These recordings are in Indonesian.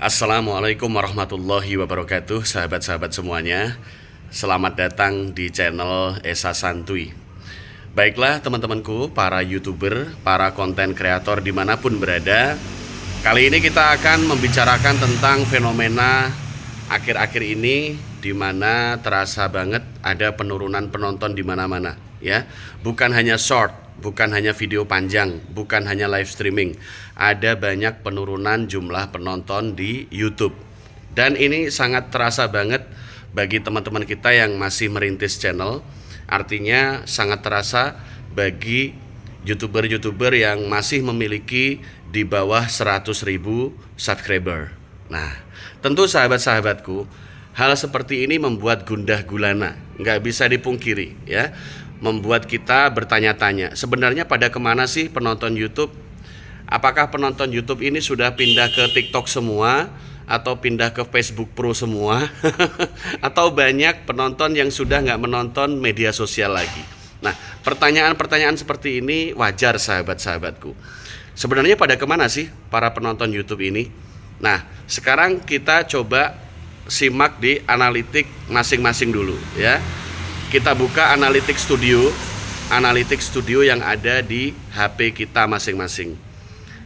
Assalamualaikum warahmatullahi wabarakatuh, sahabat-sahabat semuanya. Selamat datang di channel Esa Santuy. Baiklah teman-temanku, para YouTuber, para konten kreator dimanapun berada. Kali ini kita akan membicarakan tentang fenomena akhir-akhir ini, di mana terasa banget ada penurunan penonton di mana-mana, ya. Bukan hanya short, bukan hanya video panjang, bukan hanya live streaming. Ada banyak penurunan jumlah penonton di YouTube. Dan ini sangat terasa banget bagi teman-teman kita yang masih merintis channel. Artinya sangat terasa bagi YouTuber-YouTuber yang masih memiliki di bawah 100.000 subscriber. Nah, tentu sahabat-sahabatku, hal seperti ini membuat gundah gulana, nggak bisa dipungkiri, ya. Membuat kita bertanya-tanya, sebenarnya pada kemana sih penonton YouTube? Apakah penonton YouTube ini sudah pindah ke TikTok semua, atau pindah ke Facebook Pro semua, atau banyak penonton yang sudah nggak menonton media sosial lagi? Nah, pertanyaan-pertanyaan seperti ini wajar sahabat-sahabatku. Sebenarnya pada kemana sih para penonton YouTube ini? Nah, sekarang kita coba simak di analitik masing-masing dulu, ya. Kita buka analitik studio yang ada di HP kita masing-masing.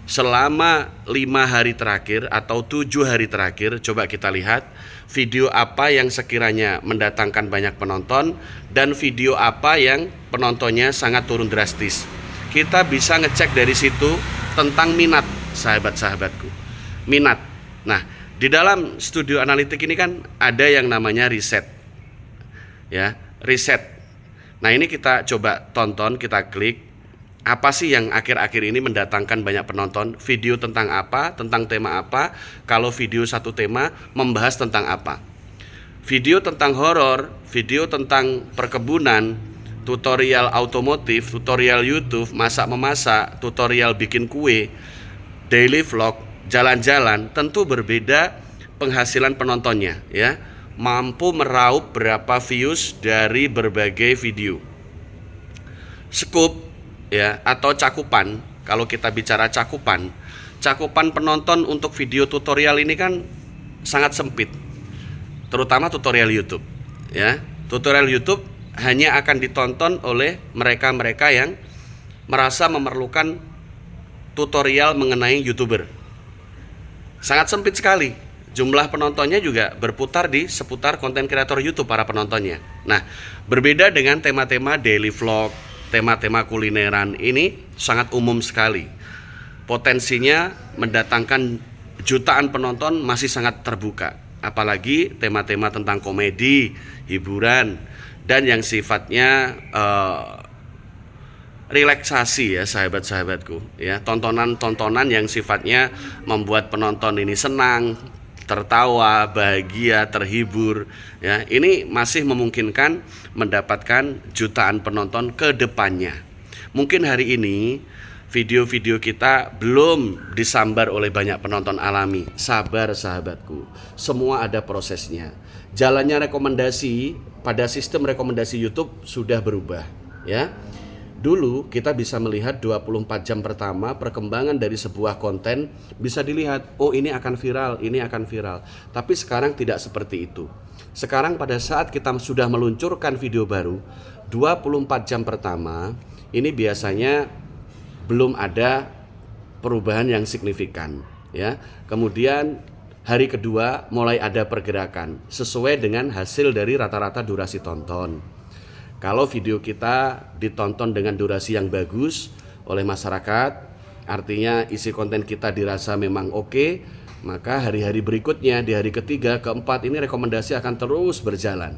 Selama 5 hari terakhir atau 7 hari terakhir, coba kita lihat video apa yang sekiranya mendatangkan banyak penonton dan video apa yang penontonnya sangat turun drastis. Kita bisa ngecek dari situ tentang minat, sahabat-sahabatku. Minat. Nah, di dalam studio analitik ini kan ada yang namanya riset, ya, riset. Nah, ini kita coba tonton, kita klik. Apa sih yang akhir-akhir ini mendatangkan banyak penonton? Video tentang apa? Tentang tema apa? Kalau video satu tema membahas tentang apa? Video tentang horor, video tentang perkebunan, tutorial otomotif, tutorial YouTube, masak-memasak, tutorial bikin kue, daily vlog, jalan-jalan, tentu berbeda penghasilan penontonnya, ya. Mampu meraup berapa views dari berbagai video. Scoop, ya, atau cakupan. Kalau kita bicara cakupan penonton untuk video tutorial ini kan sangat sempit, terutama tutorial YouTube, ya. Tutorial YouTube hanya akan ditonton oleh mereka-mereka yang merasa memerlukan tutorial mengenai YouTuber. Sangat sempit sekali. Jumlah penontonnya juga berputar di seputar konten kreator YouTube para penontonnya. Nah, berbeda dengan tema-tema daily vlog, tema-tema kulineran, ini sangat umum sekali. Potensinya mendatangkan jutaan penonton masih sangat terbuka. Apalagi tema-tema tentang komedi, hiburan, dan yang sifatnya relaksasi, ya sahabat-sahabatku, ya. Tontonan-tontonan yang sifatnya membuat penonton ini senang, tertawa, bahagia, terhibur, ya. Ini masih memungkinkan mendapatkan jutaan penonton ke depannya. Mungkin hari ini video-video kita belum disambar oleh banyak penonton alami. Sabar sahabatku, semua ada prosesnya. Jalannya rekomendasi pada sistem rekomendasi YouTube sudah berubah, ya. Dulu kita bisa melihat 24 jam pertama perkembangan dari sebuah konten bisa dilihat, oh ini akan viral, ini akan viral. Tapi sekarang tidak seperti itu. Sekarang pada saat kita sudah meluncurkan video baru, 24 jam pertama ini biasanya belum ada perubahan yang signifikan, ya. Kemudian hari kedua mulai ada pergerakan sesuai dengan hasil dari rata-rata durasi tonton. Kalau video kita ditonton dengan durasi yang bagus oleh masyarakat, artinya isi konten kita dirasa memang oke, maka hari-hari berikutnya, di hari ketiga, keempat, ini rekomendasi akan terus berjalan.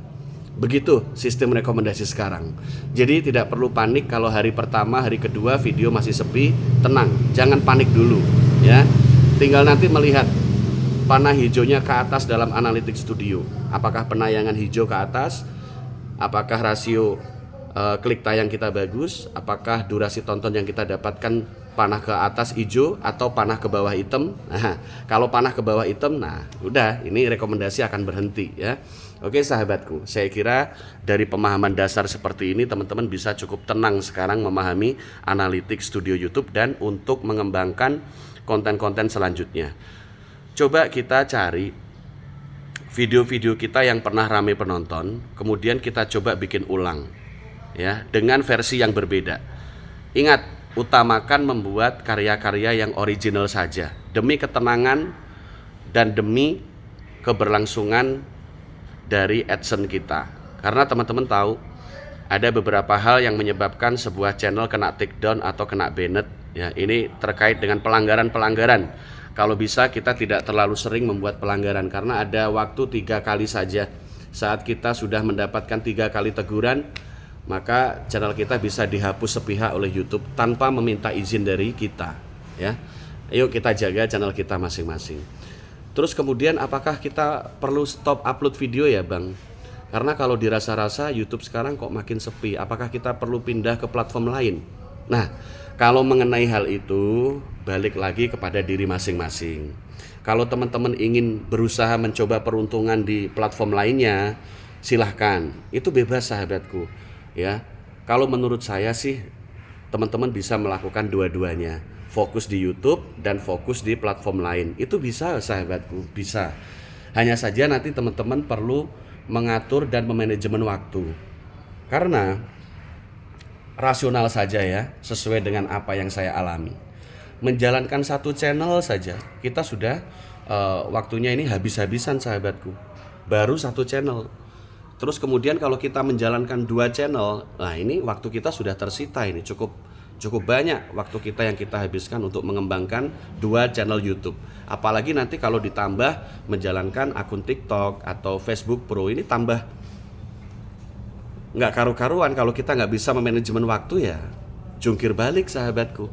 Begitu sistem rekomendasi sekarang. Jadi tidak perlu panik kalau hari pertama, hari kedua video masih sepi. Tenang, jangan panik dulu, ya. Tinggal nanti melihat panah hijaunya ke atas dalam analitik studio. Apakah penayangan hijau ke atas? Apakah rasio klik tayang kita bagus? Apakah durasi tonton yang kita dapatkan panah ke atas hijau atau panah ke bawah hitam? Nah, kalau panah ke bawah hitam, nah udah, ini rekomendasi akan berhenti, ya. Oke sahabatku, saya kira dari pemahaman dasar seperti ini teman-teman bisa cukup tenang sekarang memahami analitik studio YouTube dan untuk mengembangkan konten-konten selanjutnya. Coba kita cari video-video kita yang pernah ramai penonton, kemudian kita coba bikin ulang ya, dengan versi yang berbeda. Ingat, utamakan membuat karya-karya yang original saja, demi ketenangan dan demi keberlangsungan dari AdSense kita. Karena teman-teman tahu, ada beberapa hal yang menyebabkan sebuah channel kena takedown atau kena banned ya. Ini terkait dengan pelanggaran-pelanggaran. Kalau bisa kita tidak terlalu sering membuat pelanggaran, karena ada waktu 3 kali saja. Saat kita sudah mendapatkan 3 kali teguran, maka channel kita bisa dihapus sepihak oleh YouTube tanpa meminta izin dari kita ya. Ayo kita jaga channel kita masing-masing. Terus kemudian, apakah kita perlu stop upload video ya Bang? Karena kalau dirasa-rasa YouTube sekarang kok makin sepi, apakah kita perlu pindah ke platform lain? Nah, kalau mengenai hal itu, balik lagi kepada diri masing-masing. Kalau teman-teman ingin berusaha mencoba peruntungan di platform lainnya, silahkan, itu bebas sahabatku ya. Kalau menurut saya sih, teman-teman bisa melakukan dua-duanya, fokus di YouTube dan fokus di platform lain. Itu bisa sahabatku, bisa. Hanya saja nanti teman-teman perlu mengatur dan memanajemen waktu. Karena rasional saja ya, sesuai dengan apa yang saya alami. Menjalankan satu channel saja, kita sudah waktunya ini habis-habisan sahabatku. Baru satu channel. Terus kemudian kalau kita menjalankan 2 channel, nah ini waktu kita sudah tersita, ini cukup banyak waktu kita yang kita habiskan untuk mengembangkan 2 channel YouTube. Apalagi nanti kalau ditambah menjalankan akun TikTok atau Facebook Pro, ini tambah nggak karu-karuan. Kalau kita nggak bisa memanajemen waktu ya jungkir balik sahabatku,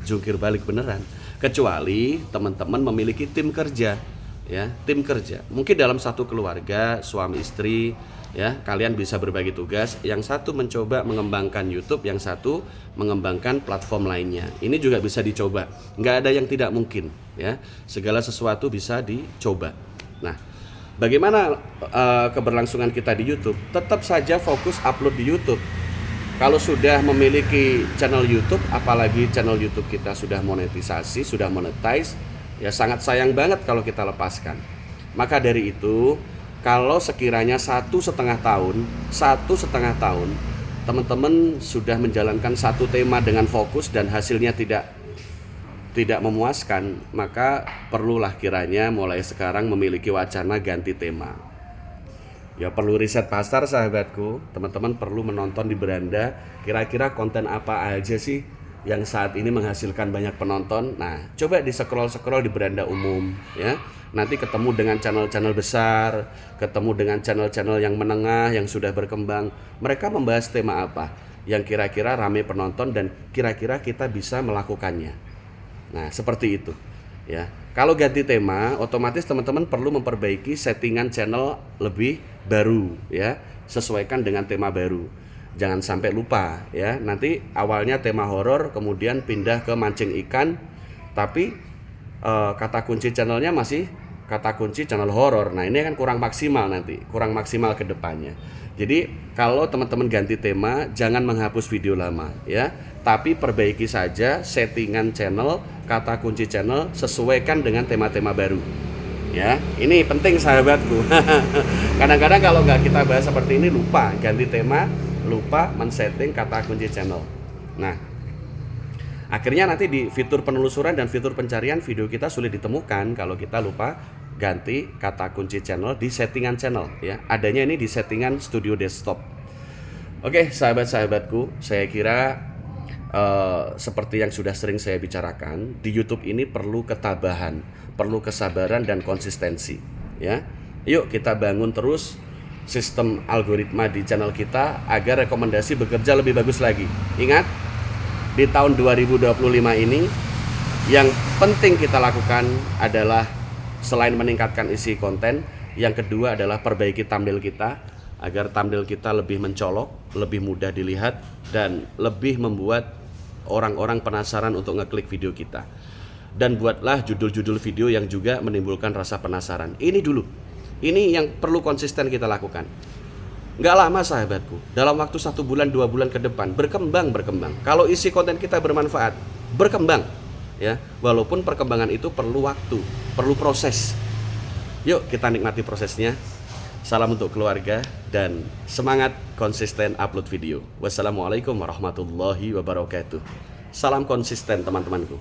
jungkir balik beneran. Kecuali teman-teman memiliki tim kerja ya, tim kerja. Mungkin dalam satu keluarga, suami istri ya, kalian bisa berbagi tugas. Yang satu mencoba mengembangkan YouTube, yang satu mengembangkan platform lainnya. Ini juga bisa dicoba, nggak ada yang tidak mungkin ya, segala sesuatu bisa dicoba. Nah, bagaimana keberlangsungan kita di YouTube? Tetap saja fokus upload di YouTube. Kalau sudah memiliki channel YouTube, apalagi channel YouTube kita sudah monetisasi, sudah monetize, ya sangat sayang banget kalau kita lepaskan. Maka dari itu, kalau sekiranya 1,5 tahun, teman-teman sudah menjalankan satu tema dengan fokus dan hasilnya tidak memuaskan, maka perlulah kiranya mulai sekarang memiliki wacana ganti tema. Ya perlu riset pasar sahabatku, teman-teman perlu menonton di beranda, kira-kira konten apa aja sih yang saat ini menghasilkan banyak penonton. Nah, coba di scroll di beranda umum ya. Nanti ketemu dengan channel-channel besar, ketemu dengan channel-channel yang menengah yang sudah berkembang. Mereka membahas tema apa yang kira-kira ramai penonton dan kira-kira kita bisa melakukannya. Nah, seperti itu ya. Kalau ganti tema, otomatis teman-teman perlu memperbaiki settingan channel lebih baru ya, sesuaikan dengan tema baru. Jangan sampai lupa ya. Nanti awalnya tema horor, kemudian pindah ke mancing ikan, tapi kata kunci channelnya masih kata kunci channel horor. Nah, ini kan kurang maksimal nanti, kurang maksimal ke depannya. Jadi, kalau teman-teman ganti tema, jangan menghapus video lama ya, tapi perbaiki saja settingan channel, kata kunci channel, sesuaikan dengan tema-tema baru. Ya, ini penting sahabatku. Kadang-kadang kalau nggak kita bahas seperti ini, lupa ganti tema, lupa men-setting kata kunci channel. Nah, akhirnya nanti di fitur penelusuran dan fitur pencarian video kita sulit ditemukan kalau kita lupa ganti kata kunci channel di settingan channel ya. Adanya ini di settingan studio desktop. Oke, sahabat-sahabatku, saya kira seperti yang sudah sering saya bicarakan, di YouTube ini perlu ketabahan, perlu kesabaran dan konsistensi ya. Yuk kita bangun terus sistem algoritma di channel kita agar rekomendasi bekerja lebih bagus lagi. Ingat, di tahun 2025 ini yang penting kita lakukan adalah selain meningkatkan isi konten, yang kedua adalah perbaiki thumbnail kita agar thumbnail kita lebih mencolok, lebih mudah dilihat dan lebih membuat orang-orang penasaran untuk ngeklik video kita. Dan buatlah judul-judul video yang juga menimbulkan rasa penasaran. Ini dulu, ini yang perlu konsisten kita lakukan. Nggak lama sahabatku, dalam waktu 1 bulan 2 bulan ke depan berkembang. Kalau isi konten kita bermanfaat, berkembang ya. Walaupun perkembangan itu perlu waktu, perlu proses Yuk kita nikmati prosesnya. Salam untuk keluarga dan semangat konsisten upload video. Wassalamualaikum warahmatullahi wabarakatuh. Salam konsisten teman-temanku.